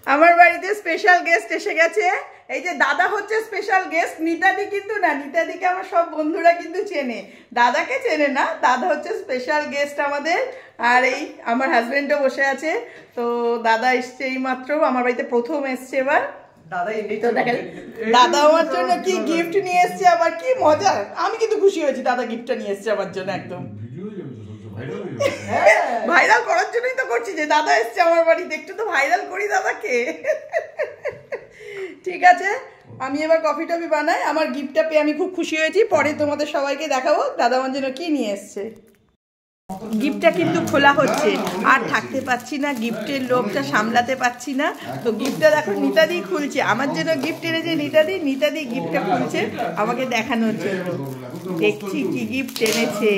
আমার বাড়িতে special guest এসে গেছে। এই যে দাদা হচ্ছে স্পেশাল গেস্ট, নিতাদি কিন্তু না, নিতাদিকে আমার সব বন্ধুরা কিন্তু চেনে, দাদাকে চেনে না। দাদা হচ্ছে স্পেশাল গেস্ট আমাদের। আর এই আমার হাজবেন্ডও বসে আছে। তো দাদা এসছে এই মাত্র, আমার বাড়িতে প্রথম এসছে এবার। দাদা আমার জন্য কি গিফট নিয়ে এসছে, আবার কি মজা। আমি কিন্তু খুশি হয়েছি, দাদা গিফটটা নিয়ে এসছে আমার জন্য। একদম ভাইরাল করার জন্যই তো করছি, যে দাদা এসছে আমার বাড়িতে, একটু তো ভাইরাল করি দাদাকে। ঠিক আছে, আমি এবার কফি টফি বানাই। আমার গিফটটা পেয়ে আমি খুব খুশি হয়েছি, পরে তোমাদের সবাইকে দেখাবো দাদা আমার জন্য কি নিয়ে এসছে। গিফটটা কিন্তু খোলা হচ্ছে, আর থাকতে পারছি না, গিফটের লোভটা সামলাতে পারছি না। তো গিফটটা দেখো নিতাদি খুলছে, আমার জন্য গিফট এনেছে নিতাদি। নিতাদি গিফটটা খুলছে আমাকে দেখানোর জন্য। দেখছি কি গিফট এনেছে,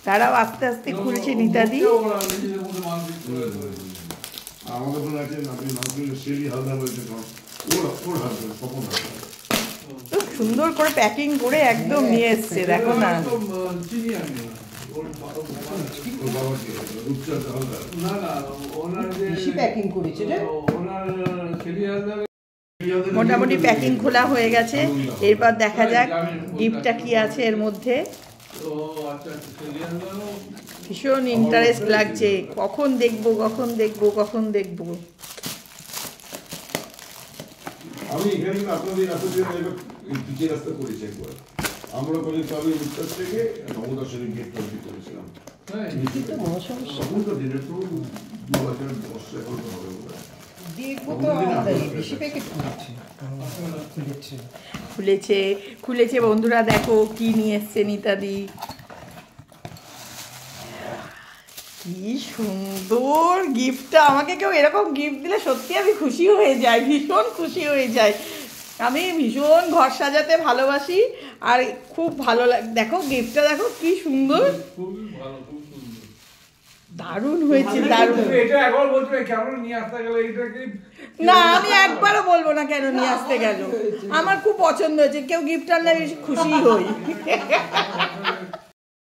তারাও আস্তে আস্তে খুলছে নিতাদি। খুব সুন্দর করে প্যাকিং করে একদম নিয়ে এসছে, দেখো না। মোটামুটি প্যাকিং খোলা হয়ে গেছে, এরপর দেখা যাক গিফটটা কি আছে এর মধ্যে। ভীষণ ইন্টারেস্ট লাগছে, কখন দেখবো কখন দেখবো কখন দেখবো। আমি এখানে আপনাদের পিছিয়ে রাস্তা করেছি একবার, আমরা বলি তবে উত্তর থেকে নবদা শরীফ গেট তৈরি করেছিলাম। খুলেছে খুলেছে বন্ধুরা, দেখো কি নিয়ে এসছে নিতাদি। কি সুন্দর গিফটটা, আমাকে কেউ এরকম গিফট দিলে সত্যি আমি খুশি হয়ে যাই, ভীষণ খুশি হয়ে যাই। আমি ভীষণ ঘর সাজাতে ভালোবাসি, আর খুব ভালো লাগে। দেখো গিফটটা দেখো কি সুন্দর, দারুণ হয়েছে, দারুণ। না আমি একবারও বলবো না কেন নিয়ে আসতে গেল, আমার খুব পছন্দ হয়েছে। কেউ গিফট আনলে খুশি হই।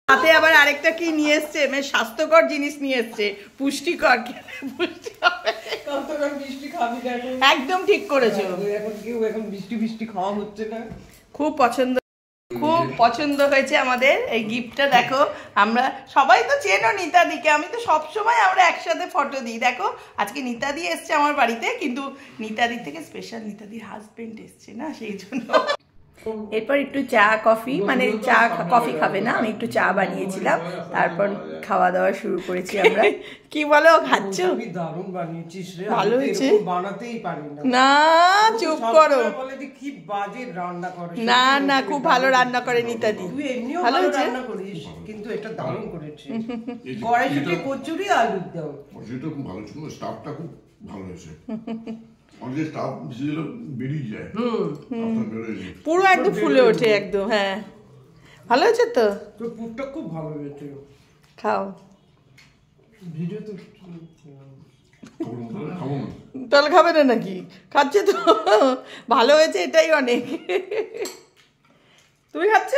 সাথে আবার আরেকটা কি নিয়ে এসছে, মানে স্বাস্থ্যকর জিনিস নিয়ে এসছে, পুষ্টিকর। একদম ঠিক করেছো, এখন বৃষ্টি খাওয়া হচ্ছে না। খুব পছন্দ হয়েছে আমাদের এই গিফটটা। দেখো আমরা সবাই তো চেনো নিতাদিকে, আমি তো সবসময় আমরা একসাথে ফটো দিই। দেখো আজকে নিতাদি এসছে আমার বাড়িতে, কিন্তু নিতাদি থেকে স্পেশাল নিতাদির হাজবেন্ড এসছে না, সেই জন্য। এরপর একটু চা কফি, মানে চা কফি খাবে না, আমি একটু চা বানিয়েছিলাম, তারপর খাওয়া দাওয়া শুরু করেছি আমরা। কি বলো, খাচ্ছ? দারুণ বানিয়েছিস রে, ভালো হয়েছে। বানাতেই পারি না। না চুপ করো, বলে যে কি বাজে রান্না করে। না না খুব ভালো রান্না করে নিতাদি, তুই এমনিও ভালো ভালো রান্না করিস, কিন্তু এটা দারুণ করেছিস। কড়াইশুঁটি কচুরি আলুর দাও, কচুরিটা খুব ভালো ছিল, স্টাফটা খুব ভালো হয়েছে। অনেক স্টাফ বিশেষ বেরিয়ে যায়, পুরো একদম ফুলে ওঠে একদম। হ্যাঁ ভালো হয়েছে তো, তোর পুরটা খুব ভালো হয়েছে। খাও। ভিডিও তো তাহলে খাবে না নাকি? খাচ্ছে তো, ভালো হয়েছে এটাই অনেক। তুমি খাচ্ছ?